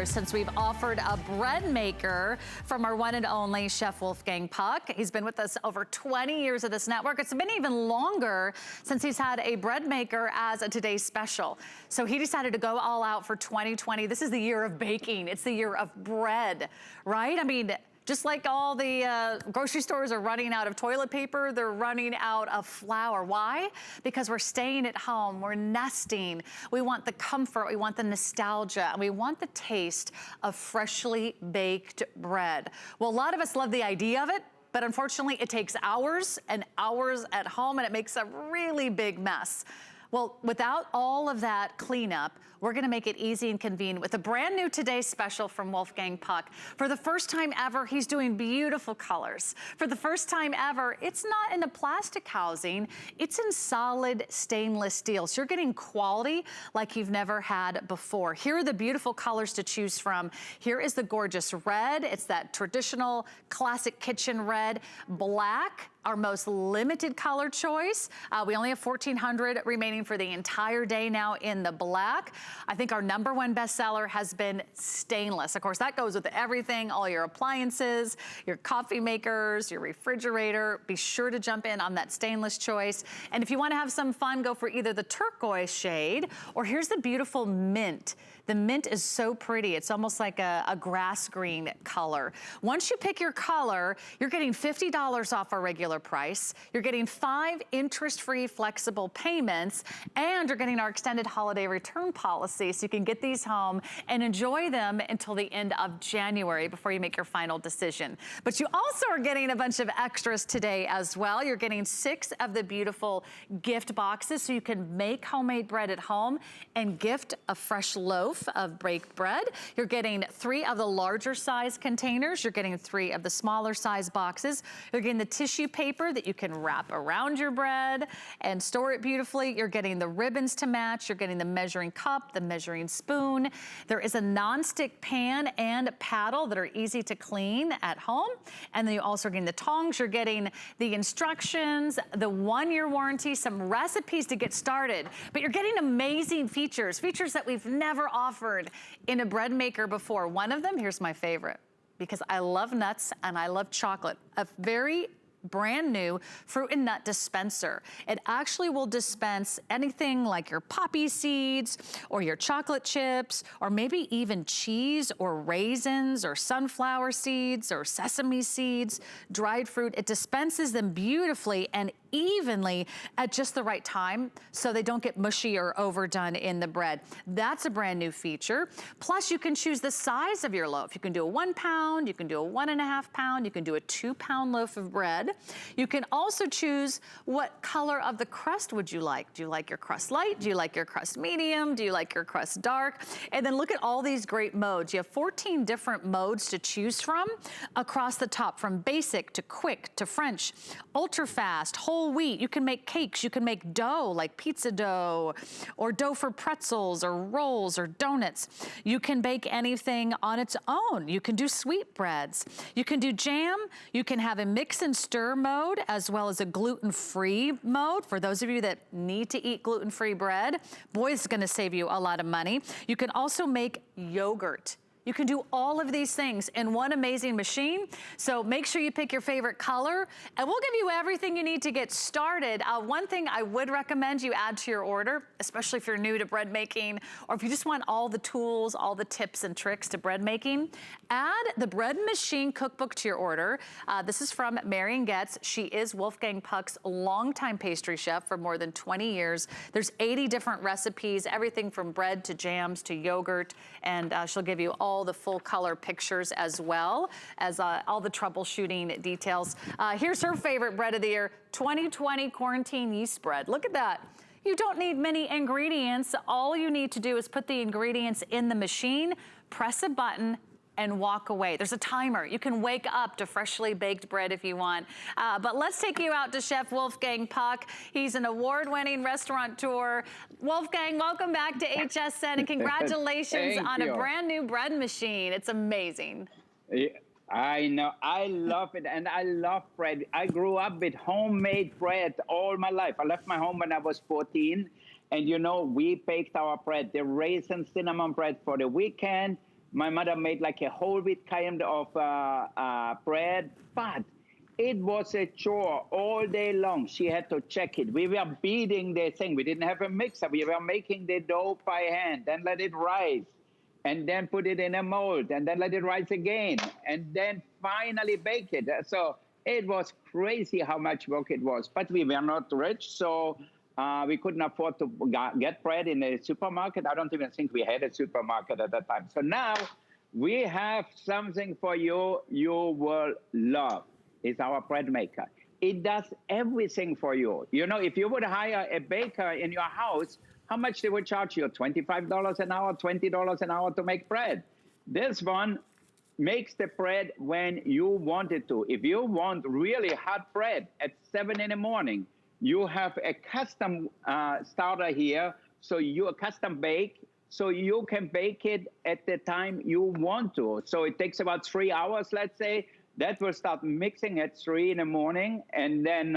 years since we've offered a bread maker from our one and only Chef Wolfgang Puck. He's been with us over 20 years of this network. It's been even longer since he's had a bread maker as a Today's Special. So he decided to go all out for 2020. This is the year of baking. It's the year of bread, right? I mean, just like all the grocery stores are running out of toilet paper, they're running out of flour. Why? Because we're staying at home, we're nesting. We want the comfort, we want the nostalgia, and we want the taste of freshly baked bread. Well, a lot of us love the idea of it, but unfortunately it takes hours and hours at home, and it makes a really big mess. Well, without all of that cleanup, we're gonna make it easy and convenient with a brand new Today's Special from Wolfgang Puck. For the first time ever, he's doing beautiful colors. For the first time ever, it's not in a plastic housing, it's in solid stainless steel. So you're getting quality like you've never had before. Here are the beautiful colors to choose from. Here is the gorgeous red. It's that traditional classic kitchen red. Black, our most limited color choice. We only have 1,400 remaining for the entire day now in the black. I think our #1 bestseller has been stainless. Of course, that goes with everything, all your appliances, your coffee makers, your refrigerator. Be sure to jump in on that stainless choice. And if you wanna have some fun, go for either the turquoise shade, or here's the beautiful mint. The mint is so pretty. It's almost like a grass green color. Once you pick your color, you're getting $50 off our regular price. You're getting 5 interest-free flexible payments, and you're getting our extended holiday return policy, so you can get these home and enjoy them until the end of January before you make your final decision. But you also are getting a bunch of extras today as well. You're getting 6 of the beautiful gift boxes, so you can make homemade bread at home and gift a fresh loaf of baked bread. You're getting 3 of the larger size containers. You're getting 3 of the smaller size boxes. You're getting the tissue paper that you can wrap around your bread and store it beautifully. You're getting the ribbons to match. You're getting the measuring cup, the measuring spoon. There is a non-stick pan and paddle that are easy to clean at home. And then you also are getting the tongs. You're getting the instructions, the 1-year warranty, some recipes to get started. But you're getting amazing features that we've never offered in a bread maker before. One of them, here's my favorite, because I love nuts and I love chocolate. A very brand new fruit and nut dispenser. It actually will dispense anything like your poppy seeds or your chocolate chips, or maybe even cheese or raisins or sunflower seeds or sesame seeds, dried fruit. It dispenses them beautifully and evenly at just the right time so they don't get mushy or overdone in the bread. That's a brand new feature. Plus, you can choose the size of your loaf. You can do a 1 pound, you can do a 1.5 pound, you can do a 2-pound loaf of bread. You can also choose what color of the crust would you like. Do you like your crust light? Do you like your crust medium? Do you like your crust dark? And then look at all these great modes. You have 14 different modes to choose from across the top, from basic to quick to French, ultra fast, whole wheat. You can make cakes, you can make dough like pizza dough, or dough for pretzels or rolls or donuts. You can bake anything on its own. You can do sweetbreads. You can do jam. You can have a mix and stir mode, as well as a gluten-free mode for those of you that need to eat gluten-free bread. Boy, it's gonna save you a lot of money. You can also make yogurt. You can do all of these things in one amazing machine. So make sure you pick your favorite color, and we'll give you everything you need to get started. One thing I would recommend you add to your order, especially if you're new to bread making, or if you just want all the tools, all the tips and tricks to bread making, add the bread machine cookbook to your order. This is from Marion Getz. She is Wolfgang Puck's longtime pastry chef for more than 20 years. There's 80 different recipes, everything from bread to jams to yogurt, and she'll give you all the full color pictures, as well as all the troubleshooting details. Here's her favorite bread of the year, 2020 quarantine yeast bread. Look at that. You don't need many ingredients. All you need to do is put the ingredients in the machine, press a button, and walk away. There's a timer. You can wake up to freshly baked bread if you want. But let's take you out to Chef Wolfgang Puck. He's an award-winning restaurateur. Wolfgang, welcome back to HSN, and congratulations on a brand new bread machine. It's amazing. I know, I love it, and I love bread. I grew up with homemade bread all my life. I left my home when I was 14, and you know, we baked our bread, the raisin cinnamon bread for the weekend. My mother made like a whole wheat kind of bread, but it was a chore all day long. She had to check it. We were beating the thing. We didn't have a mixer. We were making the dough by hand, then let it rise, and then put it in a mold, and then let it rise again, and then finally bake it. So it was crazy how much work it was. But we were not rich, so we couldn't afford to get bread in a supermarket. I don't even think we had a supermarket at that time. So now we have something for you will love. It's our bread maker. It does everything for you. You know, if you would hire a baker in your house, how much they would charge you? $25 an hour, $20 an hour to make bread. This one makes the bread when you want it to. If you want really hot bread at 7 in the morning, you have a custom starter here, so you a custom bake, so you can bake it at the time you want to. So it takes about 3 hours, let's say. That will start mixing at 3 in the morning, and then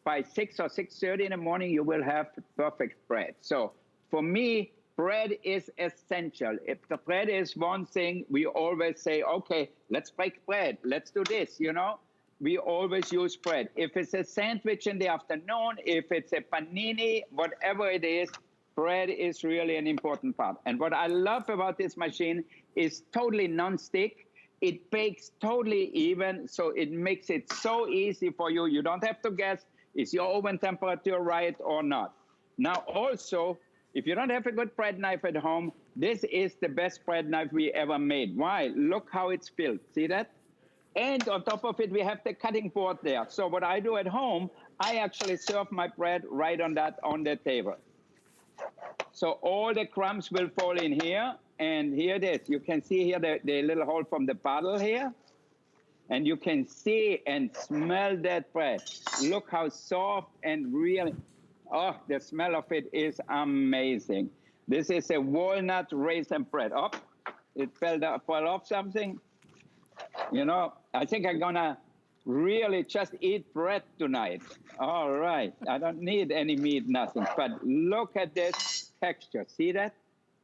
by 6 or 6:30 in the morning, you will have perfect bread. So for me, bread is essential. If the bread is one thing, we always say, okay, let's bake bread. Let's do this, you know? We always use bread. If it's a sandwich in the afternoon, if it's a panini, whatever it is, bread is really an important part. And what I love about this machine is totally non-stick. It bakes totally even, so it makes it so easy for you. You don't have to guess, is your oven temperature right or not? Now also, if you don't have a good bread knife at home, this is the best bread knife we ever made. Why? Look how it's built. See that? And on top of it, we have the cutting board there. So what I do at home, I actually serve my bread right on the table. So all the crumbs will fall in here, and here it is. You can see here the little hole from the bottle here, and you can see and smell that bread. Look how soft and really, oh, the smell of it is amazing. This is a walnut raisin bread. Oh, it fell off something. You know, I think I'm gonna really just eat bread tonight. All right, I don't need any meat, nothing. But look at this texture. See that?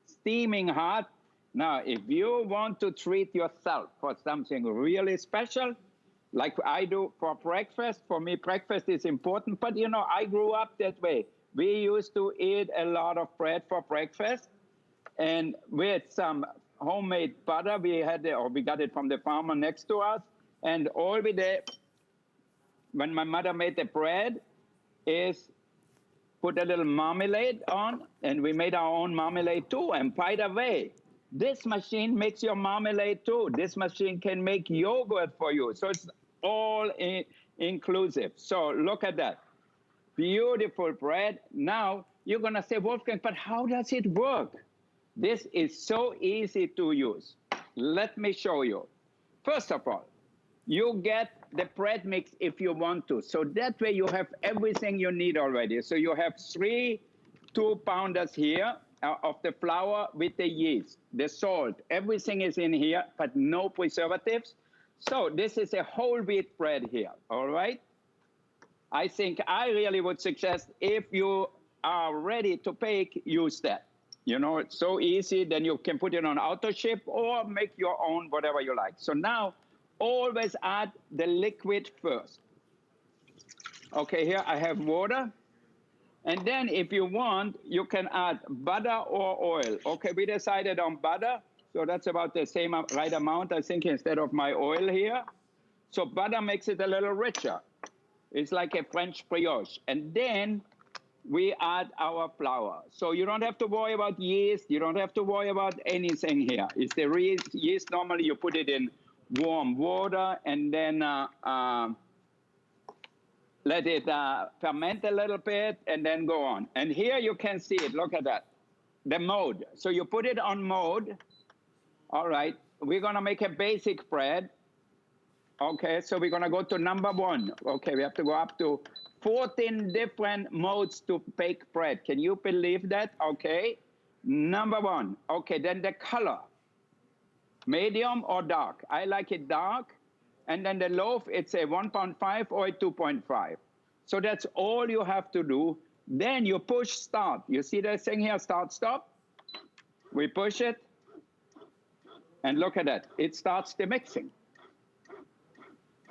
Steaming hot. Now, if you want to treat yourself for something really special, like I do for breakfast, for me, breakfast is important. But, you know, I grew up that way. We used to eat a lot of bread for breakfast. And with some homemade butter, we got it from the farmer next to us. And all we did, when my mother made the bread, is put a little marmalade on, and we made our own marmalade too. And by the way, this machine makes your marmalade too. This machine can make yogurt for you. So it's all inclusive. So look at that. Beautiful bread. Now you're gonna say, Wolfgang, but how does it work? This is so easy to use. Let me show you. First of all, you get the bread mix if you want to. So that way you have everything you need already. So you have 3 2-pounders here of the flour with the yeast, the salt. Everything is in here, but no preservatives. So this is a whole wheat bread here, all right? I think I really would suggest, if you are ready to bake, use that. You know, it's so easy. Then you can put it on auto ship or make your own, whatever you like. So now, always add the liquid first. Okay, here I have water. And then if you want, you can add butter or oil. Okay, we decided on butter. So that's about the same right amount, I think, instead of my oil here. So butter makes it a little richer. It's like a French brioche. And then we add our flour. So you don't have to worry about yeast. You don't have to worry about anything here. It's the yeast. Normally you put it in warm water and then let it ferment a little bit and then go on. And here you can see it. Look at that. The mode. So you put it on mode. All right. We're going to make a basic bread. Okay. So we're going to go to number 1. Okay. We have to go up to 14 different modes to bake bread. Can you believe that? Okay. Number 1. Okay. Then the color. Medium or dark? I like it dark. And then the loaf, it's a 1.5 or a 2.5. So that's all you have to do. Then you push start. You see that thing here, start, stop? We push it. And look at that. It starts the mixing.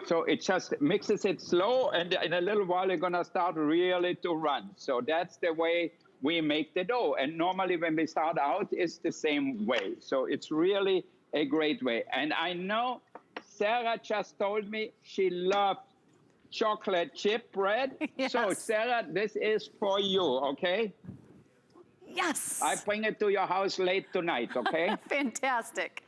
So it just mixes it slow, and in a little while, it's going to start really to run. So that's the way we make the dough. And normally when we start out, it's the same way. So it's really a great way. And I know Sarah just told me she loves chocolate chip bread. Yes. So Sarah, this is for you, okay? Yes. I bring it to your house late tonight, okay? Fantastic.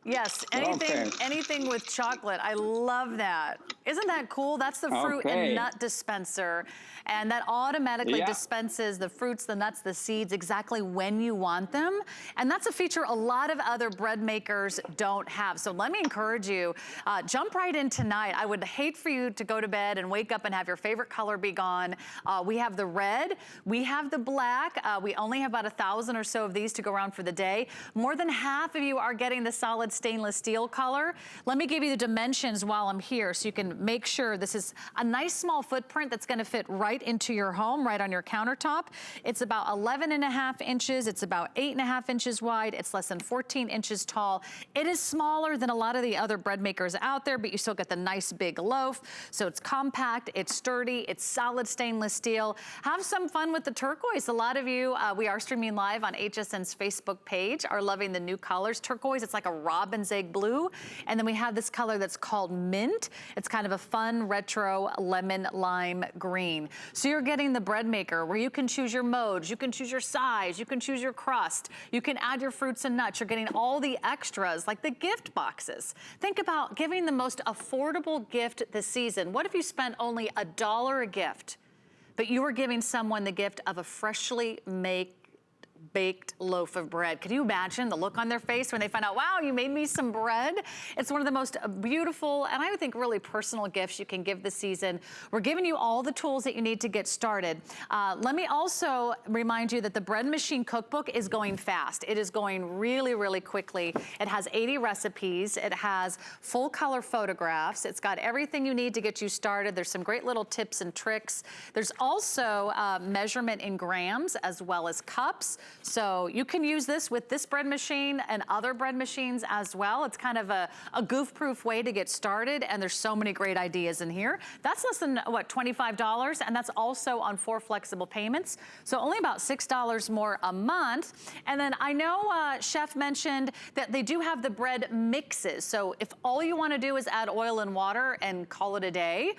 Yes, anything with chocolate. I love that. Isn't that cool? That's the fruit and nut dispenser. And that automatically dispenses the fruits, the nuts, the seeds exactly when you want them. And that's a feature a lot of other bread makers don't have. So let me encourage you, jump right in tonight. I would hate for you to go to bed and wake up and have your favorite color be gone. We have the red, we have the black. We only have about 1,000 or so of these to go around for the day. More than half of you are getting the solid stainless steel color. Let me give you the dimensions while I'm here so you can make sure this is a nice small footprint that's gonna fit right into your home, right on your countertop. It's about 11.5 inches. It's about 8.5 inches wide. It's less than 14 inches tall. It is smaller than a lot of the other bread makers out there, but you still get the nice big loaf. So it's compact, it's sturdy, it's solid stainless steel. Have some fun with the turquoise. A lot of you, we are streaming live on HSN's Facebook page, are loving the new colors. Turquoise, it's like a robin's egg blue. And then we have this color that's called mint. It's kind of a fun retro lemon lime green. So you're getting the bread maker where you can choose your modes, you can choose your size, you can choose your crust, you can add your fruits and nuts. You're getting all the extras like the gift boxes. Think about giving the most affordable gift this season. What if you spent only $1 a gift, but you were giving someone the gift of a freshly baked loaf of bread? Could you imagine the look on their face when they find out, wow, you made me some bread? It's one of the most beautiful and I would think really personal gifts you can give this season. We're giving you all the tools that you need to get started. Let me also remind you that the bread machine cookbook is going fast. It is going really, really quickly. It has 80 recipes. It has full color photographs. It's got everything you need to get you started. There's some great little tips and tricks. There's also measurement in grams as well as cups. So you can use this with this bread machine and other bread machines as well. It's kind of a goof-proof way to get started, and there's so many great ideas in here. That's less than, what, $25, and that's also on 4 flexible payments. So only about $6 more a month. And then I know Chef mentioned that they do have the bread mixes. So if all you want to do is add oil and water and call it a day,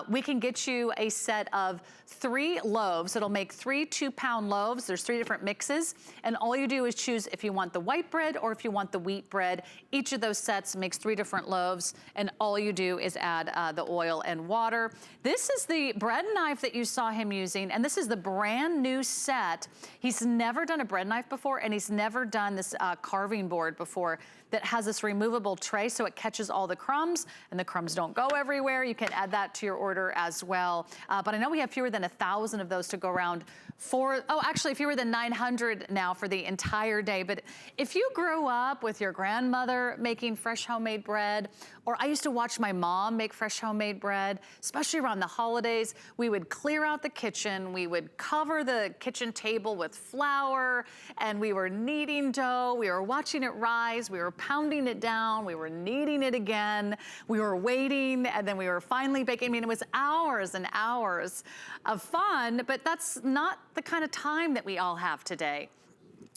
we can get you a set of 3 loaves. It'll make 3 2-pound loaves. There's 3 different mixes. And all you do is choose if you want the white bread or if you want the wheat bread. Each of those sets makes 3 different loaves, and all you do is add the oil and water. This is the bread knife that you saw him using, and this is the brand new set. He's never done a bread knife before, and he's never done this carving board before that has this removable tray so it catches all the crumbs, and the crumbs don't go everywhere. You can add that to your order as well. But I know we have fewer than 1,000 of those to go around actually fewer than 900 now for the entire day. But if you grew up with your grandmother making fresh homemade bread, or I used to watch my mom make fresh homemade bread, especially around the holidays, we would clear out the kitchen, we would cover the kitchen table with flour, and we were kneading dough, we were watching it rise, we were pounding it down, we were kneading it again, we were waiting, and then we were finally baking. I mean, it was hours and hours of fun, but that's not the kind of time that we all have today.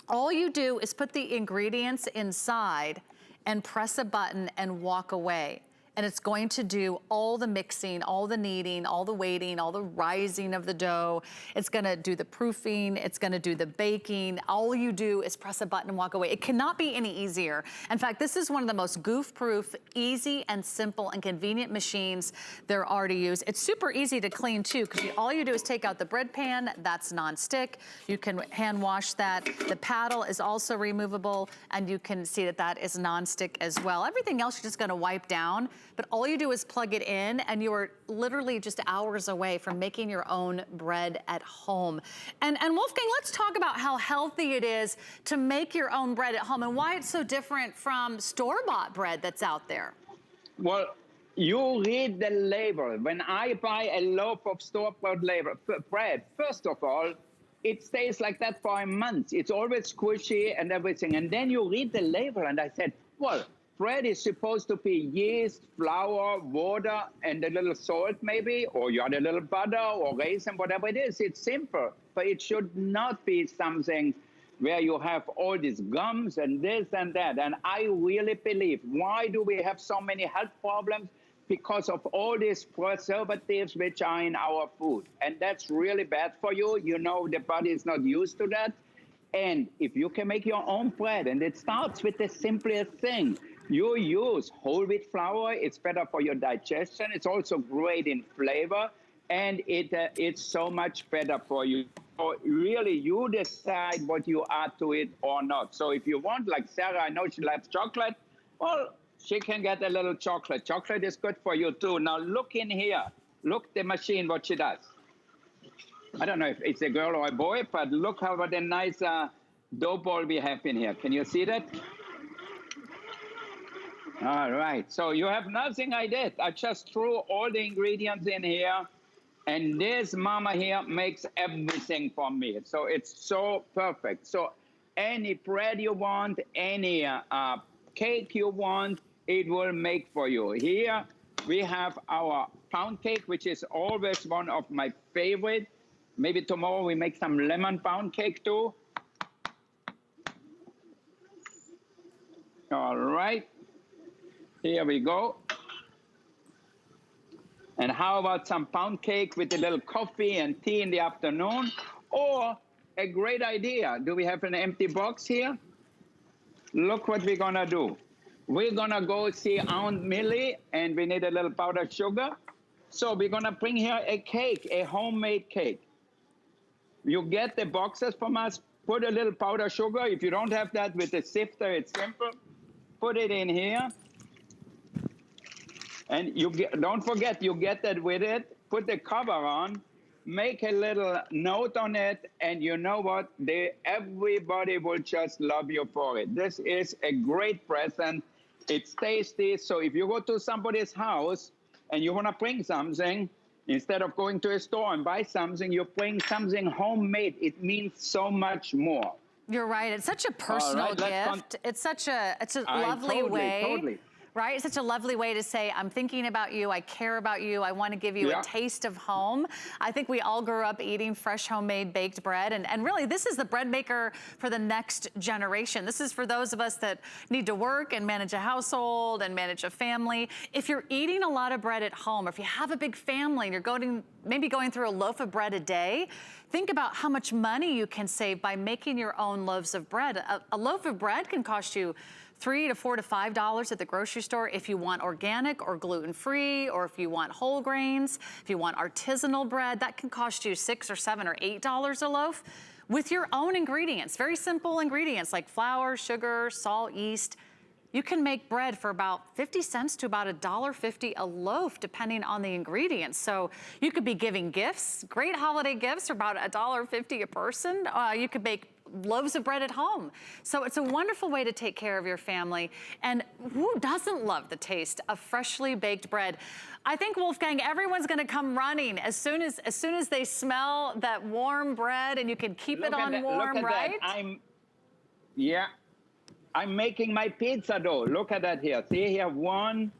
All you do is put the ingredients inside and press a button and walk away. And it's going to do all the mixing, all the kneading, all the waiting, all the rising of the dough. It's gonna do the proofing, it's gonna do the baking. All you do is press a button and walk away. It cannot be any easier. In fact, this is one of the most goof-proof, easy and simple and convenient machines there are to use. It's super easy to clean too, because all you do is take out the bread pan, that's non-stick. You can hand wash that. The paddle is also removable, and you can see that that is non-stick as well. Everything else you're just gonna wipe down. But all you do is plug it in, and you are literally just hours away from making your own bread at home. And Wolfgang, let's talk about how healthy it is to make your own bread at home and why it's so different from store-bought bread that's out there. Well, you read the label. When I buy a loaf of store-bought bread, first of all, it stays like that for a month. It's always squishy and everything. And then you read the label, and I said, Well, bread is supposed to be yeast, flour, water, and a little salt maybe, or you add a little butter or raisin, whatever it is. It's simple, but it should not be something where you have all these gums and this and that. And I really believe, why do we have so many health problems? Because of all these preservatives which are in our food. And that's really bad for you. You know, the body is not used to that. And if you can make your own bread, and it starts with the simplest thing, you use whole wheat flour. It's better for your digestion. It's also great in flavor, and it's so much better for you. So really, you decide what you add to it or not. So if you want, like Sarah, I know she likes chocolate, well, she can get a little chocolate. Chocolate is good for you too. Now look in here. Look the machine, what she does. I don't know if it's a girl or a boy, but look how what a nice dough ball we have in here. Can you see that? All right. So you have nothing I did. I just threw all the ingredients in here. And this mama here makes everything for me. So it's so perfect. So any bread you want, any cake you want, it will make for you. Here we have our pound cake, which is always one of my favorite. Maybe tomorrow we make some lemon pound cake too. All right. Here we go. And how about some pound cake with a little coffee and tea in the afternoon? Or a great idea. Do we have an empty box here? Look what we're gonna do. We're gonna go see Aunt Millie, and we need a little powdered sugar. So we're gonna bring here a cake, a homemade cake. You get the boxes from us, put a little powdered sugar. If you don't have that with a sifter, it's simple. Put it in here. And don't forget, you get that with it. Put the cover on, make a little note on it, and you know what? Everybody will just love you for it. This is a great present. It's tasty. So if you go to somebody's house and you want to bring something, instead of going to a store and buy something, you bring something homemade. It means so much more. You're right. It's such a personal gift. It's a lovely way. Totally. Right? It's such a lovely way to say, I'm thinking about you, I care about you, I want to give you a taste of home. I think we all grew up eating fresh homemade baked bread, and really this is the bread maker for the next generation. This is for those of us that need to work and manage a household and manage a family. If you're eating a lot of bread at home, or if you have a big family and you're maybe going through a loaf of bread a day, think about how much money you can save by making your own loaves of bread. A loaf of bread can cost you $3 to $4 to $5 at the grocery store if you want organic or gluten-free, or if you want whole grains, if you want artisanal bread, that can cost you $6 or $7 or $8 a loaf with your own ingredients, very simple ingredients like flour, sugar, salt, yeast. You can make bread for about 50 cents to about $1.50 a loaf, depending on the ingredients. So you could be giving gifts, great holiday gifts for about $1.50 a person. You could bake loaves of bread at home. So it's a wonderful way to take care of your family. And who doesn't love the taste of freshly baked bread? I think, Wolfgang, everyone's gonna come running as soon as they smell that warm bread, and you can keep it on warm, right? I'm making my pizza dough. Look at that here. See here, one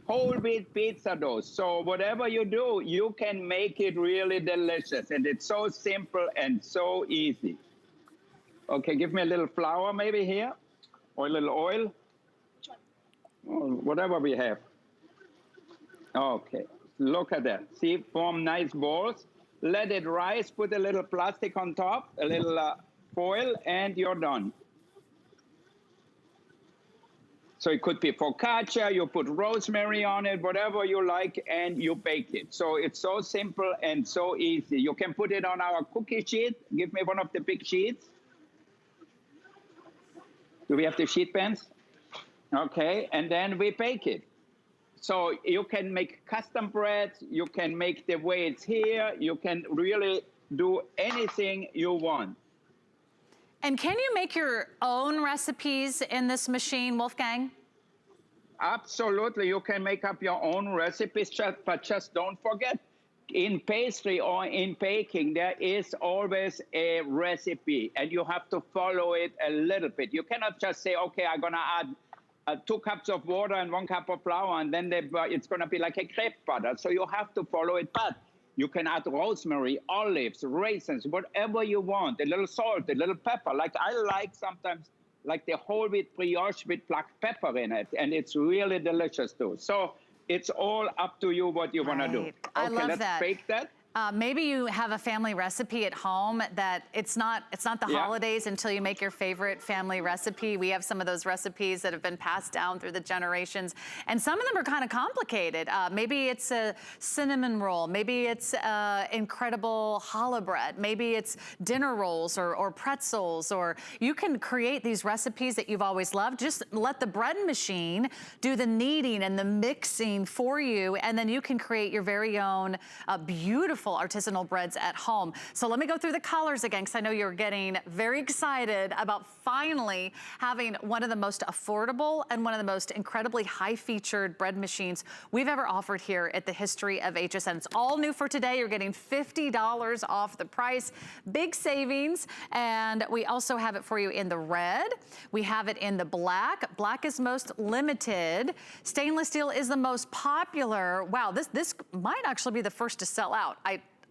whole wheat pizza dough. So whatever you do, you can make it really delicious. And it's so simple and so easy. Okay, give me a little flour maybe here, or a little oil, or whatever we have. Okay, look at that. See, form nice balls. Let it rise, put a little plastic on top, a little foil, and you're done. So it could be focaccia, you put rosemary on it, whatever you like, and you bake it. So it's so simple and so easy. You can put it on our cookie sheet. Give me one of the big sheets. Do we have the sheet pans? Okay, and then we bake it. So you can make custom breads, you can make the way it's here, you can really do anything you want. And can you make your own recipes in this machine, Wolfgang? Absolutely, you can make up your own recipes, but just don't forget, in pastry or in baking, there is always a recipe, and you have to follow it a little bit. You cannot just say, okay, I'm gonna add 2 cups of water and 1 cup of flour, and then it's going to be like a crepe butter. So you have to follow it. But you can add rosemary, olives, raisins, whatever you want, a little salt, a little pepper. Like I like sometimes like the whole wheat brioche with black pepper in it, and it's really delicious too. So it's all up to you what you want to do. Okay, I love let's that. bake that. Maybe you have a family recipe at home that it's not the holidays until you make your favorite family recipe. We have some of those recipes that have been passed down through the generations, and some of them are kind of complicated. Maybe it's a cinnamon roll, maybe it's incredible challah bread, maybe it's dinner rolls or pretzels, or you can create these recipes that you've always loved. Just let the bread machine do the kneading and the mixing for you, and then you can create your very own beautiful artisanal breads at home. So let me go through the colors again, because I know you're getting very excited about finally having one of the most affordable and one of the most incredibly high-featured bread machines we've ever offered here at the History of HSN. It's all new for today. You're getting $50 off the price. Big savings. And we also have it for you in the red. We have it in the black. Black is most limited. Stainless steel is the most popular. Wow, this might actually be the first to sell out.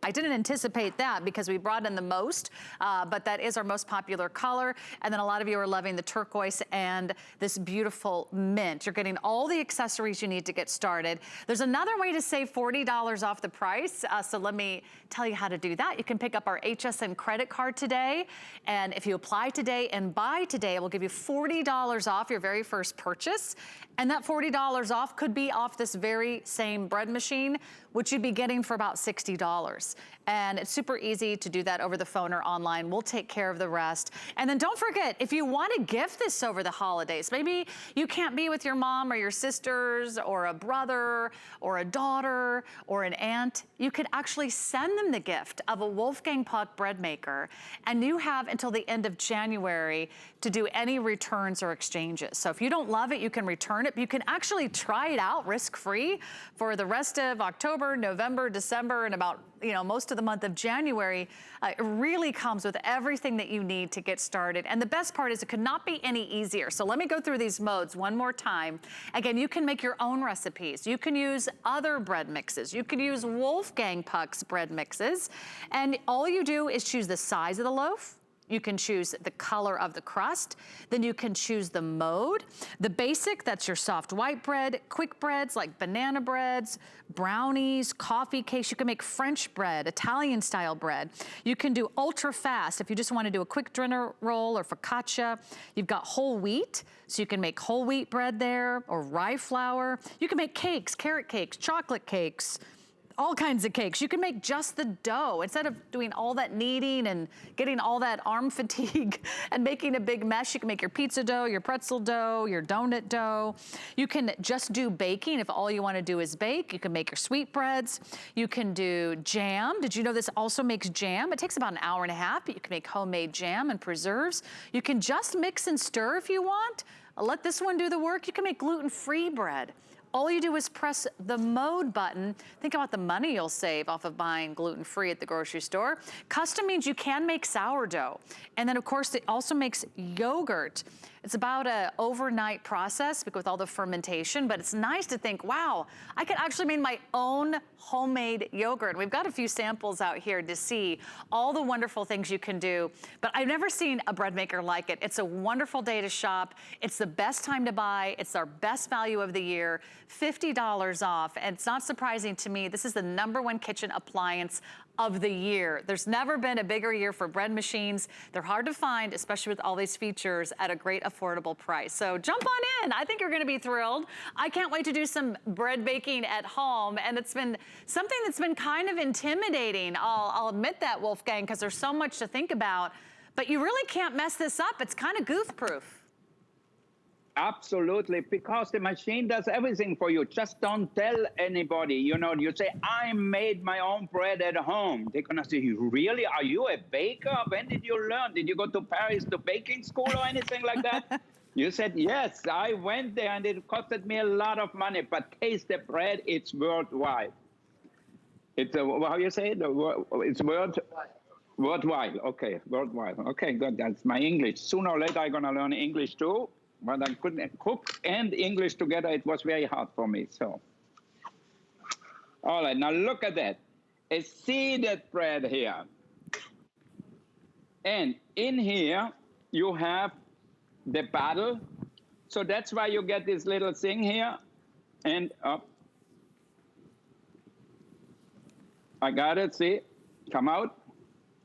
I didn't anticipate that because we brought in the most, but that is our most popular color. And then a lot of you are loving the turquoise and this beautiful mint. You're getting all the accessories you need to get started. There's another way to save $40 off the price. So let me tell you how to do that. You can pick up our HSN credit card today. And if you apply today and buy today, it will give you $40 off your very first purchase. And that $40 off could be off this very same bread machine, which you'd be getting for about $60. And it's super easy to do that over the phone or online. We'll take care of the rest. And then don't forget, if you want to gift this over the holidays, maybe you can't be with your mom or your sisters or a brother or a daughter or an aunt, you could actually send them the gift of a Wolfgang Puck bread maker. And you have until the end of January to do any returns or exchanges. So if you don't love it, you can return it. You can actually try it out risk-free for the rest of October, November, December, and about most of the month of January. It really comes with everything that you need to get started. And the best part is it could not be any easier. So let me go through these modes one more time. Again, you can make your own recipes. You can use other bread mixes. You can use Wolfgang Puck's bread mixes. And all you do is choose the size of the loaf. You can choose the color of the crust. Then you can choose the mode. The basic, that's your soft white bread. Quick breads like banana breads, brownies, coffee cakes. You can make French bread, Italian style bread. You can do ultra fast if you just want to do a quick dinner roll or focaccia. You've got whole wheat, so you can make whole wheat bread there, or rye flour. You can make cakes, carrot cakes, chocolate cakes, all kinds of cakes. You can make just the dough. Instead of doing all that kneading and getting all that arm fatigue and making a big mess, you can make your pizza dough, your pretzel dough, your donut dough. You can just do baking if all you want to do is bake. You can make your sweetbreads. You can do jam. Did you know this also makes jam? It takes about an hour and a half, but you can make homemade jam and preserves. You can just mix and stir if you want. Let this one do the work. You can make gluten-free bread. All you do is press the mode button. Think about the money you'll save off of buying gluten-free at the grocery store. Custom means you can make sourdough. And then of course it also makes yogurt. It's about an overnight process with all the fermentation, but it's nice to think, wow, I could actually make my own homemade yogurt. And we've got a few samples out here to see all the wonderful things you can do, but I've never seen a bread maker like it. It's a wonderful day to shop. It's the best time to buy. It's our best value of the year, $50 off. And it's not surprising to me, this is the #1 kitchen appliance of the year. There's never been a bigger year for bread machines. They're hard to find, especially with all these features at a great affordable price. So jump on in. I think you're gonna be thrilled. I can't wait to do some bread baking at home. And it's been something that's been kind of intimidating. I'll admit that, Wolfgang, because there's so much to think about, but you really can't mess this up. It's kind of goof-proof. Absolutely, because the machine does everything for you. Just don't tell anybody. You say, I made my own bread at home. They're gonna say, really? Are you a baker? When did you learn? Did you go to Paris to baking school or anything like that? You said, yes, I went there and it costed me a lot of money, but taste the bread, it's worldwide. It's, how you say it? It's worldwide. Okay, worldwide. Okay, good, that's my English. Sooner or later, I'm gonna learn English too. but I couldn't cook and English together. It was very hard for me. So, all right, now look at that. A seeded bread here. And in here, you have the paddle. So that's why you get this little thing here. And up. I got it, see? Come out.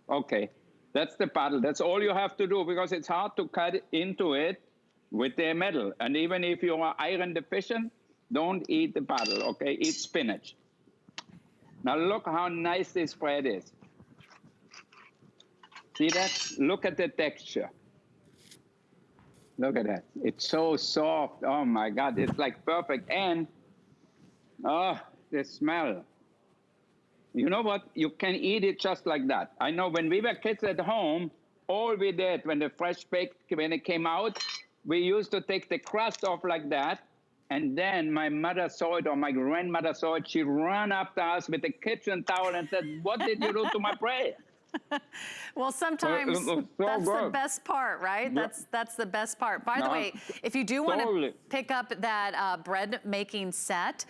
Okay, that's the paddle. That's all you have to do because it's hard to cut into it with the metal. And even if you are iron deficient, don't eat the paddle, okay? Eat spinach. Now look how nice this bread is. See that? Look at the texture. Look at that. It's so soft. Oh my God, it's like perfect. And, oh, the smell. You know what? You can eat it just like that. I know when we were kids at home, all we did when the fresh baked, when it came out, we used to take the crust off like that. And then my mother saw it, or my grandmother saw it. She ran after us with a kitchen towel and said, "What did you do to my bread?" Well, sometimes that's the best part, right? That's the best part. By the way, if you do want to pick up that bread making set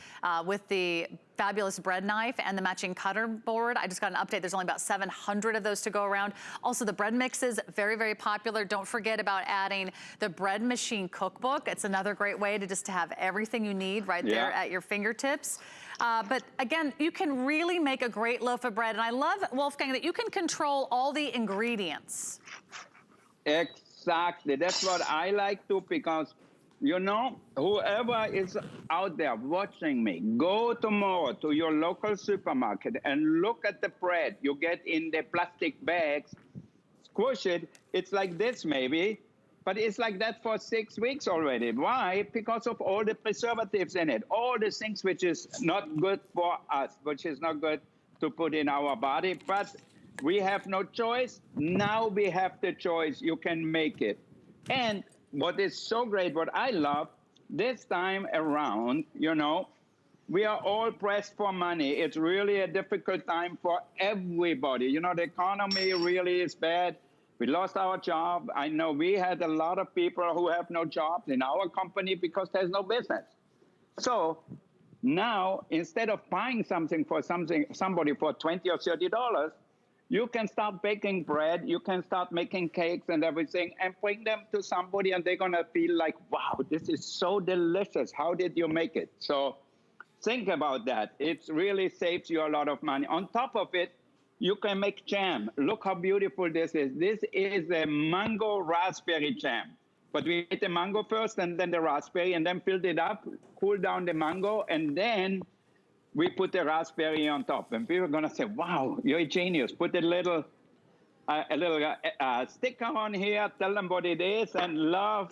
with the fabulous bread knife and the matching cutter board, I just got an update. There's only about 700 of those to go around. Also, the bread mixes, very, very popular. Don't forget about adding the bread machine cookbook. It's another great way to just to have everything you need right there at your fingertips. But again, you can really make a great loaf of bread. And I love, Wolfgang, that you can control all the ingredients. Exactly. That's what I like to, because, you know, whoever is out there watching me, go tomorrow to your local supermarket and look at the bread you get in the plastic bags, squish it. It's like this maybe, but it's like that for 6 weeks already. Why? Because of all the preservatives in it, all the things which is not good for us, which is not good to put in our body. But we have no choice. Now we have the choice. You can make it. And what is so great, what I love, this time around, you know, we are all pressed for money. It's really a difficult time for everybody. You know, the economy really is bad. We lost our job. I know we had a lot of people who have no jobs in our company because there's no business. So now, instead of buying something for somebody for $20 or $30, you can start baking bread. You can start making cakes and everything and bring them to somebody, and they're going to feel like, wow, this is so delicious. How did you make it? So think about that. It really saves you a lot of money. On top of it, you can make jam. Look how beautiful this is. This is a mango raspberry jam. But we made the mango first and then the raspberry, and then filled it up, cooled down the mango, and then we put the raspberry on top. And people are going to say, wow, you're a genius. Put a little sticker on here, tell them what it is, and love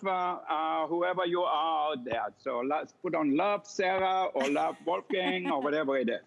whoever you are out there. So let's put on love Sarah or love Wolfgang or whatever it is.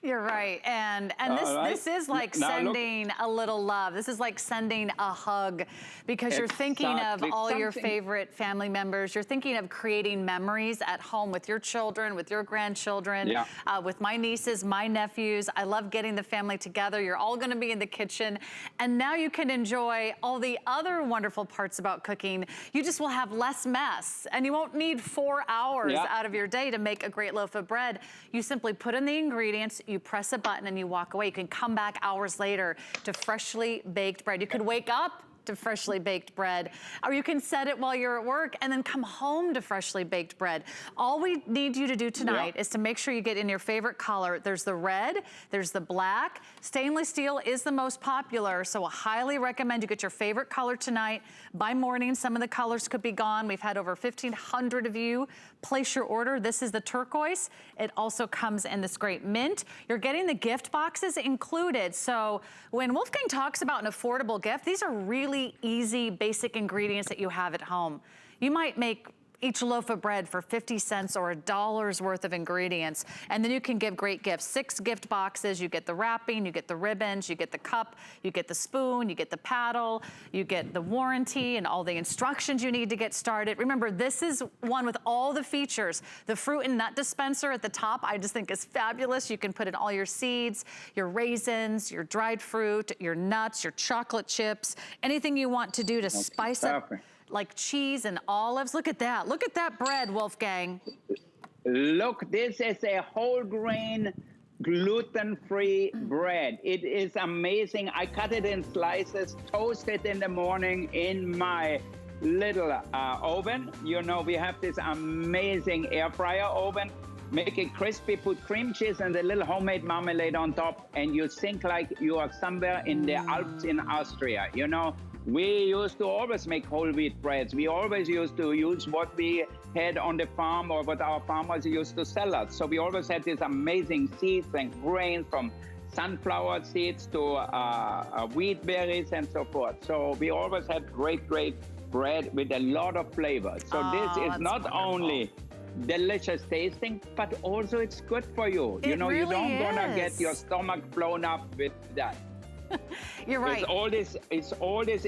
You're right. And this is like sending a little love. This is like sending a hug, because you're thinking of all your favorite family members. You're thinking of creating memories at home with your children, with your grandchildren, with my nieces, my nephews. I love getting the family together. You're all going to be in the kitchen. And now you can enjoy all the other wonderful parts about cooking. You just will have less mess, and you won't need 4 hours out of your day to make a great loaf of bread. You simply put in the ingredients, you press a button, and you walk away. You can come back hours later to freshly baked bread. You could wake up to freshly baked bread, or you can set it while you're at work and then come home to freshly baked bread. All we need you to do tonight is to make sure you get in your favorite color. There's the red, there's the black. Stainless steel is the most popular, so I highly recommend you get your favorite color tonight. By morning, some of the colors could be gone. We've had over 1,500 of you place your order. This is the turquoise. It also comes in this great mint. You're getting the gift boxes included. So when Wolfgang talks about an affordable gift, these are really easy, basic ingredients that you have at home. You might make each loaf of bread for 50 cents or $1 worth of ingredients, and then you can give great gifts. 6 gift boxes, you get the wrapping, you get the ribbons, you get the cup, you get the spoon, you get the paddle, you get the warranty and all the instructions you need to get started. Remember, this is one with all the features. The fruit and nut dispenser at the top, I just think is fabulous. You can put in all your seeds, your raisins, your dried fruit, your nuts, your chocolate chips, anything you want to do to spice up like cheese and olives. Look at that. Look at that bread, Wolfgang. Look, this is a whole grain, gluten-free bread. It is amazing. I cut it in slices, toast it in the morning in my little oven. You know, we have this amazing air fryer oven. Make it crispy, put cream cheese and a little homemade marmalade on top, and you think like you are somewhere in the Alps in Austria. You know, we used to always make whole wheat breads. We always used to use what we had on the farm or what our farmers used to sell us. So we always had these amazing seeds and grains, from sunflower seeds to wheat berries and so forth. So we always had great bread with a lot of flavor. So this is not only delicious tasting, but also it's good for you. You know, you don't gonna get your stomach blown up with that. You're right. It's all these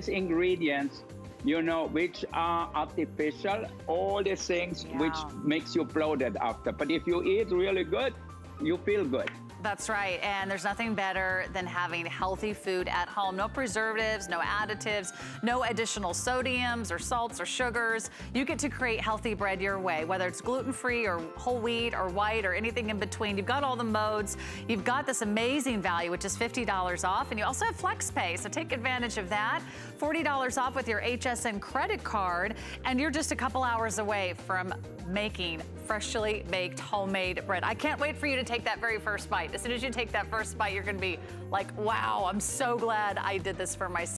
ingredients, you know, which are artificial, all these things which makes you bloated after. But if you eat really good, you feel good. That's right, and there's nothing better than having healthy food at home. No preservatives, no additives, no additional sodiums or salts or sugars. You get to create healthy bread your way, whether it's gluten-free or whole wheat or white or anything in between. You've got all the modes. You've got this amazing value, which is $50 off, and you also have FlexPay, so take advantage of that. $40 off with your HSN credit card, and you're just a couple hours away from making freshly baked homemade bread. I can't wait for you to take that very first bite. As soon as you take that first bite, you're gonna be like, wow, I'm so glad I did this for myself.